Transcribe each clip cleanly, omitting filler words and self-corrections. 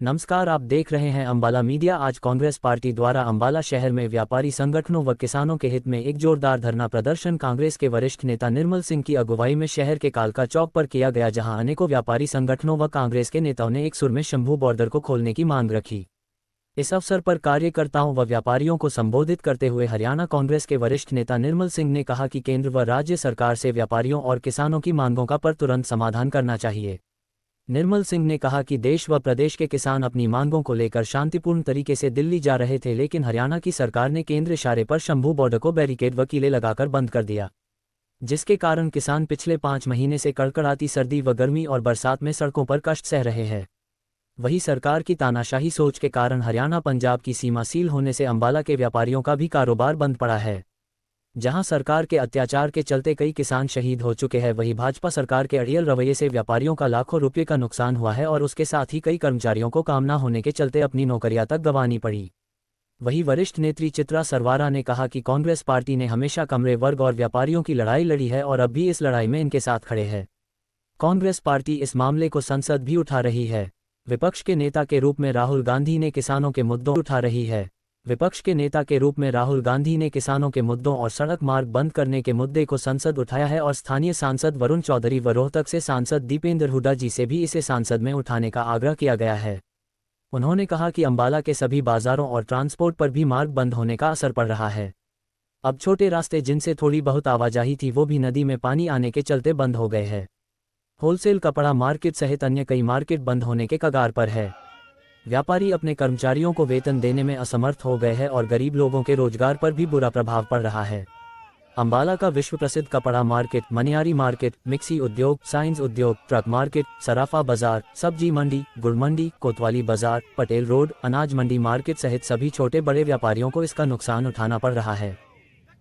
नमस्कार, आप देख रहे हैं अंबाला मीडिया। आज कांग्रेस पार्टी द्वारा अंबाला शहर में व्यापारी संगठनों व किसानों के हित में एक जोरदार धरना प्रदर्शन कांग्रेस के वरिष्ठ नेता निर्मल सिंह की अगुवाई में शहर के कालका चौक पर किया गया, जहां अनेकों व्यापारी संगठनों व कांग्रेस के नेताओं ने एक सुर में शंभू बॉर्डर को खोलने की मांग रखी। इस अवसर पर कार्यकर्ताओं व व्यापारियों को संबोधित करते हुए हरियाणा कांग्रेस के वरिष्ठ नेता निर्मल सिंह ने कहा कि केंद्र व राज्य सरकार से व्यापारियों और किसानों की मांगों का पर तुरंत समाधान करना चाहिए। निर्मल सिंह ने कहा कि देश व प्रदेश के किसान अपनी मांगों को लेकर शांतिपूर्ण तरीके से दिल्ली जा रहे थे, लेकिन हरियाणा की सरकार ने केंद्र इशारे पर शंभू बॉर्डर को बैरिकेड व कीले लगाकर बंद कर दिया, जिसके कारण किसान पिछले 5 महीने से कड़कड़ाती सर्दी व गर्मी और बरसात में सड़कों पर कष्ट सह रहे हैं। वहीं सरकार की तानाशाही सोच के कारण हरियाणा पंजाब की सीमा सील होने से अंबाला के व्यापारियों का भी कारोबार बंद पड़ा है। जहां सरकार के अत्याचार के चलते कई किसान शहीद हो चुके हैं, वहीं भाजपा सरकार के अड़ियल रवैये से व्यापारियों का लाखों रुपये का नुकसान हुआ है और उसके साथ ही कई कर्मचारियों को काम न होने के चलते अपनी नौकरियां तक गंवानी पड़ी। वहीं वरिष्ठ नेत्री चित्रा सरवारा ने कहा कि कांग्रेस पार्टी ने हमेशा कमरे वर्ग और व्यापारियों की लड़ाई लड़ी है और अब भी इस लड़ाई में इनके साथ खड़े हैं। कांग्रेस पार्टी इस मामले को संसद भी उठा रही है। विपक्ष के नेता के रूप में राहुल गांधी ने किसानों के मुद्दों उठा रही है। विपक्ष के नेता के रूप में राहुल गांधी ने किसानों के मुद्दों और सड़क मार्ग बंद करने के मुद्दे को संसद उठाया है और स्थानीय सांसद वरुण चौधरी व रोहतक से सांसद दीपेंद्र हुड्डा जी से भी इसे संसद में उठाने का आग्रह किया गया है। उन्होंने कहा कि अंबाला के सभी बाजारों और ट्रांसपोर्ट पर भी मार्ग बंद होने का असर पड़ रहा है। अब छोटे रास्ते जिनसे थोड़ी बहुत आवाजाही थी वो भी नदी में पानी आने के चलते बंद हो गए हैं। होलसेल कपड़ा मार्केट सहित अन्य कई मार्केट बंद होने के कगार पर है। व्यापारी अपने कर्मचारियों को वेतन देने में असमर्थ हो गए हैं और गरीब लोगों के रोजगार पर भी बुरा प्रभाव पड़ रहा है। अंबाला का विश्व प्रसिद्ध कपड़ा मार्केट, मनियारी मार्केट, मिक्सी उद्योग, साइंस उद्योग, ट्रक मार्केट, सराफा बाजार, सब्जी मंडी, गुड़ मंडी, कोतवाली बाजार, पटेल रोड, अनाज मंडी मार्केट सहित सभी छोटे बड़े व्यापारियों को इसका नुकसान उठाना पड़ रहा है।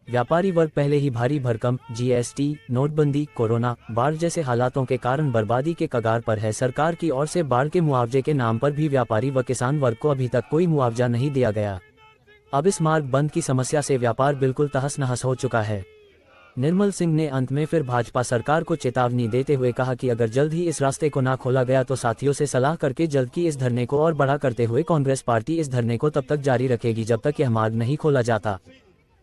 व्यापारी वर्ग पहले ही भारी भरकम जीएसटी, नोटबंदी, कोरोना, बाढ़ जैसे हालातों के कारण बर्बादी के कगार पर है। सरकार की ओर से बाढ़ के मुआवजे के नाम पर भी व्यापारी व किसान वर्ग को अभी तक कोई मुआवजा नहीं दिया गया। अब इस मार्ग बंद की समस्या से व्यापार बिल्कुल तहस नहस हो चुका है। निर्मल सिंह ने अंत में फिर भाजपा सरकार को चेतावनी देते हुए कहा कि अगर जल्द ही इस रास्ते को ना खोला गया तो साथियों से सलाह करके जल्द की इस धरने को और बड़ा करते हुए कांग्रेस पार्टी इस धरने को तब तक जारी रखेगी जब तक यह मार्ग नहीं खोला जाता।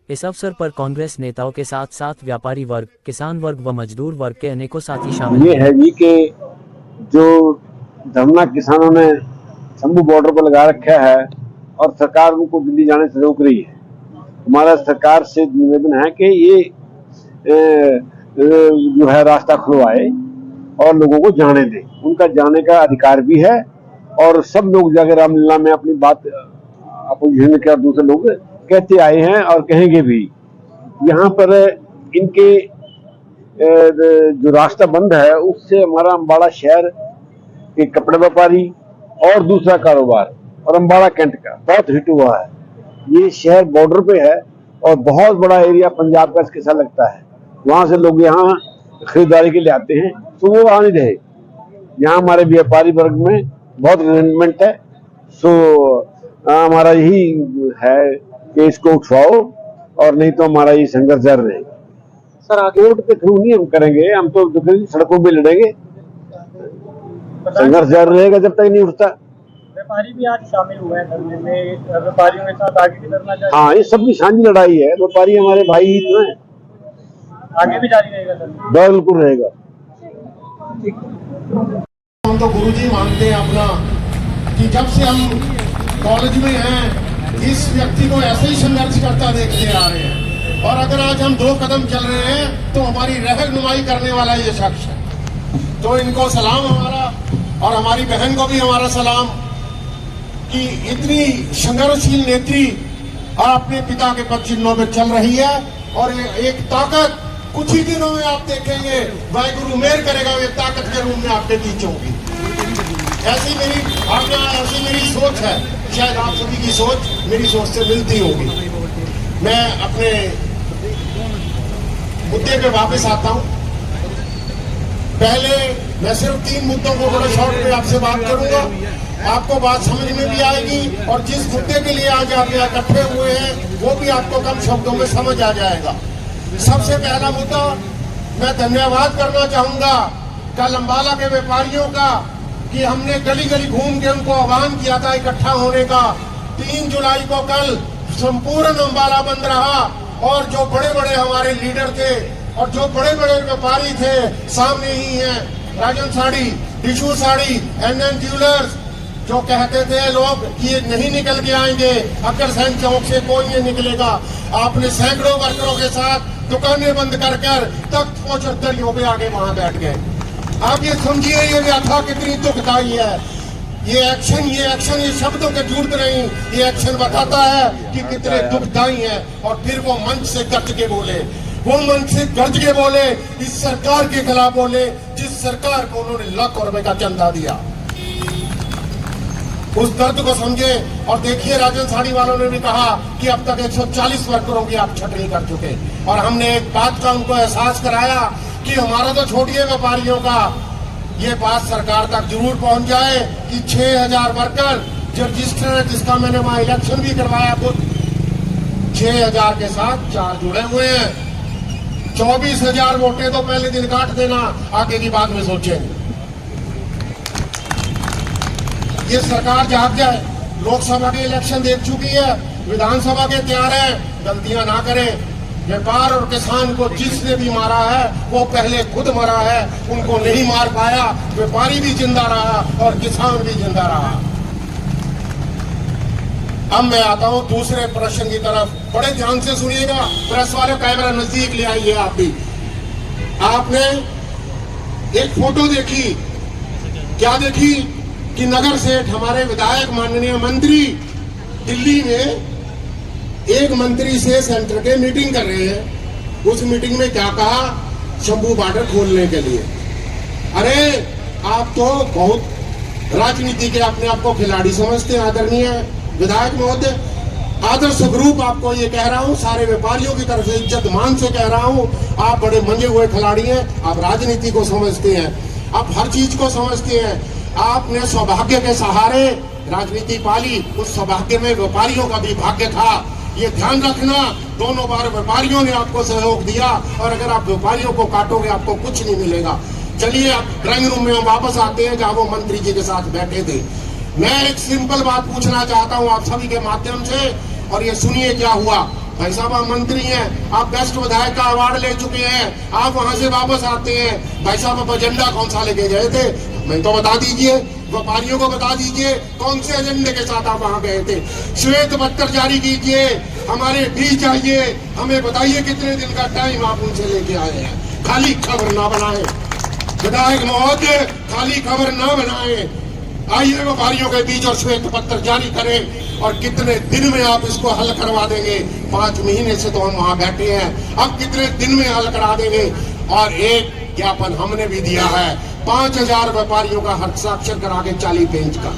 इस अवसर पर कांग्रेस नेताओं के साथ साथ व्यापारी वर्ग, किसान वर्ग व मजदूर वर्ग के अनेकों साथी शामिल ये है जी कि जो धरना किसानों ने शंभू बॉर्डर पर लगा रखा है और सरकार उनको दिल्ली जाने से रोक रही है। हमारा सरकार से निवेदन है कि ये जो है रास्ता खुलवाए और लोगों को जाने दे। उनका जाने का अधिकार भी है और सब लोग जाकर रामलीला में अपनी बात अपोजिशन के दूसरे लोग कहते आए हैं और कहेंगे भी। यहाँ पर इनके जो रास्ता बंद है उससे हमारा अंबाला शहर के कपड़े व्यापारी और दूसरा कारोबार और अंबाला कैंट का बहुत हिट हुआ है। ये शहर बॉर्डर पे है और बहुत बड़ा एरिया पंजाब का इसके साथ लगता है। वहां से लोग यहाँ खरीदारी के लिए आते हैं तो वो आ नहीं रहे। यहाँ हमारे व्यापारी वर्ग में बहुत रिजेंटमेंट है। सो हमारा यही है कि इसको उठवाओ और नहीं तो हमारा ये संघर्ष जारी रहेगा। सर कोर्ट के थ्रू नहीं हम करेंगे, हम तो सड़कों पे लड़ेंगे। संघर्ष जारी रहेगा जब तक नहीं उठता। व्यापारी भी आज शामिल हुए हैं धरने में, व्यापारियों के साथ आगे भी धरना जारी। हाँ, ये सबकी साझी लड़ाई है। व्यापारी हमारे भाई ही तो हैं। आगे भी जारी रहेगा सर? बिल्कुल रहेगा। हम तो गुरुजी मानते हैं अपना कि जब से हम कॉलेज में हैं इस व्यक्ति को ऐसे ही संघर्ष करता देखते आ रहे हैं और अगर आज हम 2 कदम चल रहे हैं तो हमारी रहनुमाई करने वाला ये शख्स है। तो इनको सलाम हमारा और हमारी बहन को भी हमारा सलाम कि इतनी संघर्षशील नेत्री और अपने पिता के पद चिन्हों में चल रही है और एक ताकत कुछ ही दिनों में आप देखेंगे वाहिगुरु मेहर करेगा, ये ताकत के रूप में आपके बीच होगी। ऐसी मेरी भावना, ऐसी मेरी सोच है। शायद आप सभी की सोच मेरी सोच से मिलती होगी। मैं अपने मुद्दे पे वापस आता हूं। पहले मैं सिर्फ 3 मुद्दों को बड़े शॉर्ट में आपसे बात करूंगा, आपको बात समझ में भी आएगी और जिस मुद्दे के लिए आज आप यहाँ इकट्ठे हुए हैं वो भी आपको कम शब्दों में समझ आ जाएगा। सबसे पहला मुद्दा मैं धन्यवाद करना चाहूंगा कल अंबाला के व्यापारियों का कि हमने गली गली घूम के उनको आह्वान किया था इकट्ठा होने का। 3 जुलाई को कल संपूर्ण अम्बाला बंद रहा और जो बड़े बड़े हमारे लीडर थे और जो बड़े बड़े व्यापारी थे सामने ही हैं, Rajan sari, tissue sari, NN jewellers, जो कहते थे लोग कि ये नहीं निकल के आएंगे, अग्रसेन चौक से कोई नहीं निकलेगा। आपने सैकड़ों वर्करों के साथ दुकानें बंद कर कर तख्त पहुंच दरियों पे आगे वहां बैठ गए। आप ये समझिए ये व्यथा कितनी दुखदाई है। ये एक्शन ये शब्दों के जुड़ते नहीं, ये एक्शन बताता है कि कितने दुखदाई है। और फिर वो मंच से गर्ज के बोले, वो मंच से गर्ज के बोले, इस सरकार के खिलाफ बोले जिस सरकार को उन्होंने लाखों रुपए का चंदा दिया। उस दर्द को समझे। और देखिए राजन साड़ी वालों ने भी कहा कि अब तक 140 वर्करों की आप छटनी कर चुके, और हमने एक बात का उनको एहसास कराया कि हमारा तो छोड़िए व्यापारियों का, ये बात सरकार तक जरूर पहुंच जाए कि 6000 वर्कर जो रजिस्टर है, जिसका मैंने वहां इलेक्शन भी करवाया, तो 6000 के साथ 4 जुड़े हुए हैं। 24,000 वोटें तो पहले दिन काट देना, आगे की बात में सोचेंगे। ये सरकार जाग जाए। लोकसभा के इलेक्शन देख चुकी है, विधानसभा के तैयार है, गलतियां ना करें। व्यापार और किसान को जिसने भी मारा है वो पहले खुद मरा है, उनको नहीं मार पाया। व्यापारी भी जिंदा रहा और किसान भी जिंदा रहा। अब मैं आता हूं दूसरे प्रश्न की तरफ, बड़े ध्यान से सुनिएगा। प्रेस वाले कैमरा नजदीक ले आइए। आप भी, आपने एक फोटो देखी, क्या देखी कि नगर सेठ हमारे विधायक माननीय मंत्री दिल्ली में एक मंत्री से सेंटर के मीटिंग कर रहे हैं। उस मीटिंग में क्या कहा, शंभू बॉर्डर खोलने के लिए। अरे आप तो बहुत राजनीति के अपने आप को खिलाड़ी समझते हैं आदरणीय विधायक महोदय। आदर्श स्वरूप आपको ये कह रहा हूँ, सारे व्यापारियों की तरफ से इज्जत मान से कह रहा हूँ, आप बड़े मंजे हुए खिलाड़ी हैं। आप राजनीति को समझते हैं, आप हर चीज को समझते हैं। आपने सौभाग्य के सहारे राजनीति पाली, उस सौभाग्य में व्यापारियों का भी भाग्य था। ये ध्यान रखना, दोनों बार व्यापारियों ने आपको सहयोग दिया, और अगर आप व्यापारियों को काटोगे आपको कुछ नहीं मिलेगा। चलिए अब ड्राइंग रूम में हम वापस आते हैं जहां वो मंत्री जी के साथ बैठे थे। मैं एक सिंपल बात पूछना चाहता हूं आप सभी के माध्यम से, और ये सुनिए क्या हुआ। भाई साहब आप मंत्री हैं, आप बेस्ट विधायक का अवार्ड ले चुके हैं, आप वहां से वापस आते हैं। भाई साहब आप एजेंडा कौन सा लेके गए थे, मैं तो बता दीजिए, व्यापारियों को बता दीजिए कौन से एजेंडे के साथ आप वहां गए थे। श्वेत पत्र जारी कीजिए, हमारे बीच आइए, हमें बताइए कितने दिन का टाइम आप उनसे लेके आए हैं। खाली खबर ना बनाए विधायक महोदय, खाली खबर ना बनाए। आइए व्यापारियों के बीच और श्वेत पत्र जारी करें, और कितने दिन में आप इसको हल करवा देंगे। 5 महीने से तो हम वहां बैठे हैं, अब कितने दिन में हल करा देंगे। और एक ज्ञापन हमने भी दिया है 5000 व्यापारियों का हस्ताक्षर करा के 40 पेज का।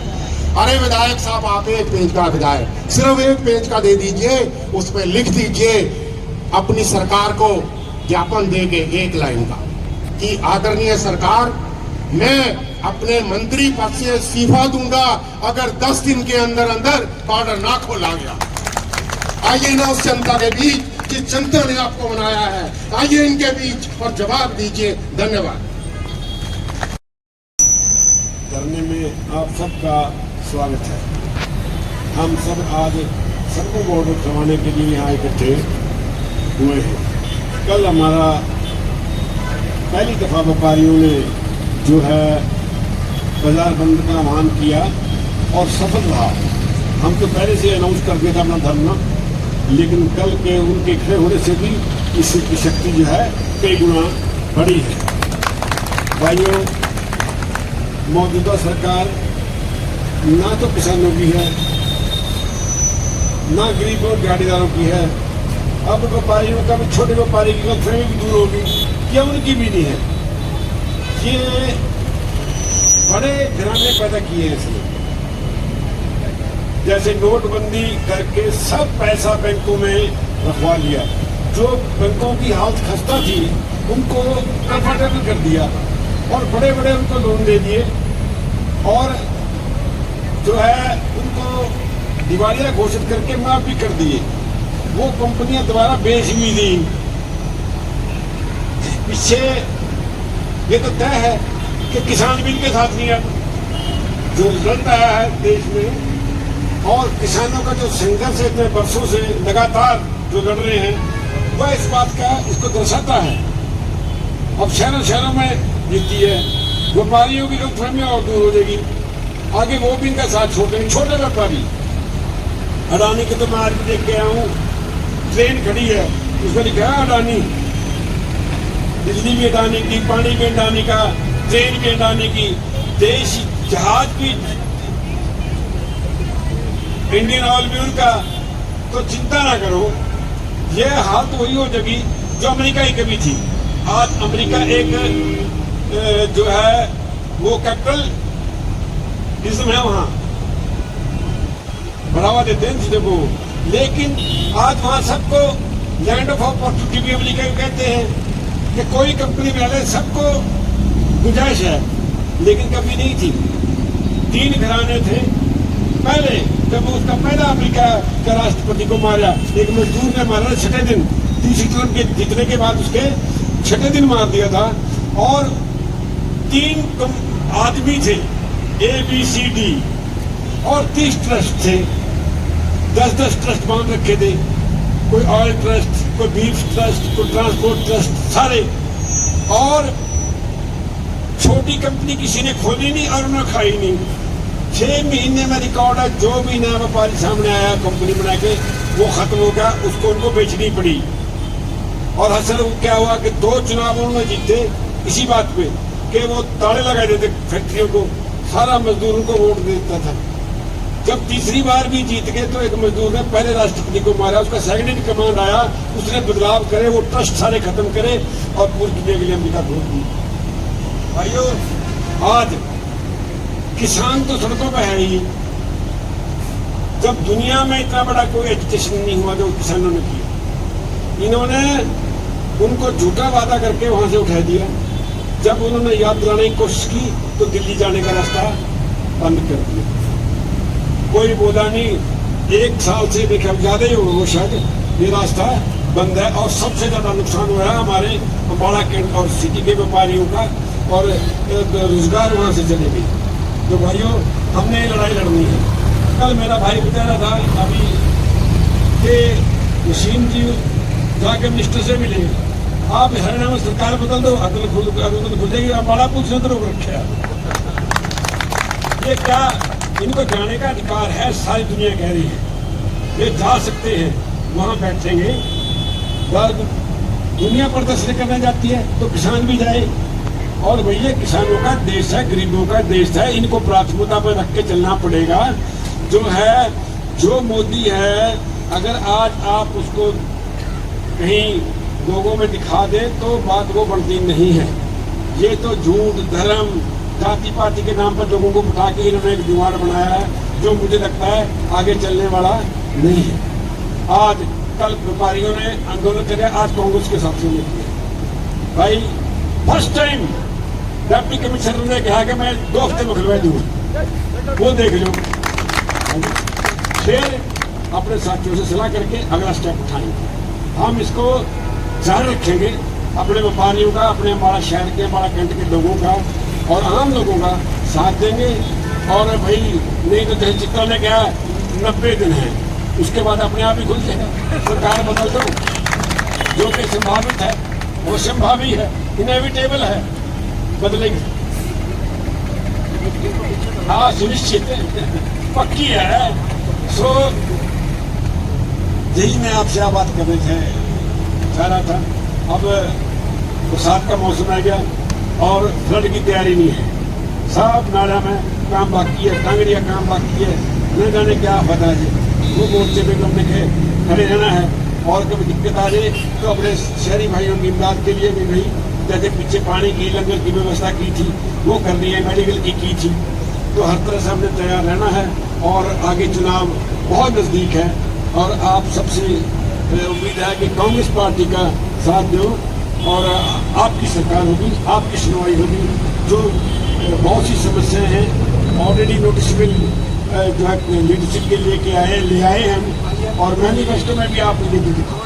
अरे विधायक साहब आप 1 पेज का विधायक, सिर्फ 1 पेज का दे दीजिए, उस पर लिख दीजिए अपनी सरकार को ज्ञापन देके 1 लाइन का कि आदरणीय सरकार, मैं अपने मंत्री पद से इस्तीफा दूंगा अगर 10 दिन के अंदर अंदर बॉर्डर ना खोला गया। आइए ना उस जनता के बीच जिस जनता ने आपको बनाया है, आइए इनके बीच और जवाब दीजिए। धन्यवाद। धरने में आप सबका स्वागत है। हम सब आज सबको बॉर्डर करवाने के लिए यहाँ इकट्ठे हुए हैं। कल हमारा पहली दफा व्यापारियों ने जो है बाजार बंद का आह्वान किया और सफल रहा। हम तो पहले से अनाउंस कर दिया था अपना धरना, लेकिन कल के उनके खड़े होने से भी इसकी शक्ति जो है कई गुना बढ़ी है। भाइयों, मौजूदा सरकार ना तो किसानों की है, ना गरीबों और दिहाड़ीदारों की है। अब व्यापारियों का भी, छोटे व्यापारी की गलतफहमी भी दूर होगी, क्या उनकी भी नहीं है। ये बड़े घराने पैदा किए हैं इसने, जैसे नोटबंदी करके सब पैसा बैंकों में रखवा लिया। जो बैंकों की हालत खस्ता थी उनको कंफर्टेबल कर दिया और बड़े बड़े उनको लोन दे दिए, और जो है उनको दिवालिया घोषित करके माफ भी कर दिए। वो कंपनियां दोबारा बेच भी दी। पीछे ये तो तय है कि किसान भी इनके साथ नहीं है। जो रिजल्ट आया है देश में और किसानों का जो संघर्ष इतने वर्षों से लगातार जो लड़ रहे हैं वह इस बात का इसको दर्शाता है। अब शहरों शहरों में जीती है, व्यापारियों की गलतफहमी और दूर हो जाएगी, आगे वो भी इनका साथ छोड़ेंगे। छोटे व्यापारी अडानी के तो मैं आज भी देख के आया हूँ, ट्रेन खड़ी है उसमें लिखा है अडानी, बिजली भी अडानी की, पानी भी अडानी का, ट्रेन भी अडानी की, देश जहाज भी इंडियन ऑयल भी उनका। तो चिंता ना करो, ये हालत वही हो जाएगी जो अमेरिका ही कभी थी। आज अमेरिका एक जो है वो कैपिटलिज्म है, वहां बढ़ावा देते हैं चीजों को, लेकिन आज वहां सबको लैंड ऑफ अपॉर्चुनिटी भी अमेरिका कहते हैं कि कोई कंपनी में डाले, सबको गुंजाइश है, लेकिन कभी नहीं थी। 3 घराने थे पहले, जब उसका पहला अमेरिका का राष्ट्रपति को मारा, एक मजदूर ने मारा 6ठे दिन, तीसरी टर्म के जीतने के बाद उसके 6ठे दिन मार दिया था। और 3 आदमी थे, ABCD, और 30 ट्रस्ट थे, 10-10 ट्रस्ट मान रखे थे, कोई ऑयल ट्रस्ट, कोई बीफ ट्रस्ट, कोई ट्रांसपोर्ट ट्रस्ट, सारे। और छोटी कंपनी किसी ने खोली नहीं और उन्होंने खाई नहीं। 6 महीने में रिकॉर्ड है, जो भी नया व्यापारी सामने आया कंपनी बना के वो खत्म हो गया, उसको उनको बेचनी पड़ी। और असल क्या हुआ कि 2 चुनाव उन्होंने जीते इसी बात पे कि वो ताले लगा देते फैक्ट्रियों को, सारा मजदूर उनको वोट देता था। जब तीसरी बार भी जीत गए तो एक मजदूर ने पहले राष्ट्रपति को मारा, उसका सेकेंड इन कमांड आया, उसने बदलाव करे, वो ट्रस्ट सारे खत्म करे और पूरी दुनिया के लिए अमेरिका खोल दी। भाइयों, आज किसान तो सड़कों पर है ही। जब दुनिया में इतना बड़ा कोई एजुकेशन नहीं हुआ जो किसानों ने किया, इन्होंने उनको झूठा वादा करके वहां से उठा दिया। जब उन्होंने याद दिलाने की कोशिश की तो दिल्ली जाने का रास्ता बंद कर दिया। कोई बोला नहीं, 1 साल से देखा ज्यादा ही होगा वो शायद ये रास्ता बंद है। और सबसे ज्यादा नुकसान हुआ है हमारे अम्बाला कैंट और सिटी के व्यापारियों का, और रोजगार वहां से चले गए। तो भाइयों, हमने लड़ाई लड़नी है। कल मेरा भाई बता रहा था अभी कि वसीम जी जाके मिनिस्टर से मिले, आप हरियाणा में सरकार बदल दो, अदल खुल जाएगी, अम्बाला पुलिस ने तो रोक रखा। ये क्या, इनको जाने का अधिकार है, सारी दुनिया कह रही है ये जा सकते हैं, वहां बैठेंगे। दुनिया प्रदर्शन करने जाती है तो किसान भी जाए, और भैया किसानों का देश है, गरीबों का देश है, इनको प्राथमिकता पर रख के चलना पड़ेगा। जो है, जो मोदी है, अगर आज आप उसको कहीं लोगों में दिखा दे तो बात वो बनती नहीं है। ये तो झूठ, धर्म, जाति पाति के नाम पर लोगों को उठा के इन्होंने एक जुगाड़ बनाया है जो मुझे लगता है आगे चलने वाला नहीं है। आज कल व्यापारियों ने आंदोलन किया, आज कांग्रेस के साथ में किया। भाई, फर्स्ट टाइम डिप्टी कमिश्नर ने कहा कि मैं 2 हफ्ते में खुलवा दूंगा, वो देख लो। फिर अपने साथियों से सलाह करके अगला स्टेप उठाएंगे। हम इसको जारी रखेंगे, अपने व्यापारियों का, अपने अम्बाला शहर के, अम्बाला कैंट के लोगों का और आम लोगों का साथ देंगे। और भाई नहीं तो जैसे चित्रा ने कहा 90 दिन है, उसके बाद अपने आप ही खुल जाएगा। सरकार बदल दो, जो कि संभावित है, वो संभावी है, इनएविटेबल है, बदलेंगे। हाँ, सुनिश्चित पक्की है। सो यही मैं आपसे बात करने चाह रहा था। अब बरसात का मौसम आ गया और फ्लड की तैयारी नहीं है, सब नाला में काम बाकी है, टांगड़िया काम बाकी है, न जाने क्या पता है। वो मोर्चे पे हमने खड़े रहना है, और कभी दिक्कत आ जाए तो अपने शहरी भाइयों की इमदाद के लिए भी भाई, जैसे पीछे पानी की, लंगर की व्यवस्था की थी वो करनी है, मेडिकल की थी। तो हर तरह से हमने तैयार रहना है। और आगे चुनाव बहुत नज़दीक है और आप सबसे उम्मीद है कि कांग्रेस पार्टी का साथ दो और आपकी सरकार होगी, आपकी सुनवाई होगी। जो बहुत सी समस्याएं हैं ऑलरेडी नोटिसबल जो है लीडरशिप के ले आए हैं हम, और मैनिफेस्टो में भी आप मुझे दिखाओ।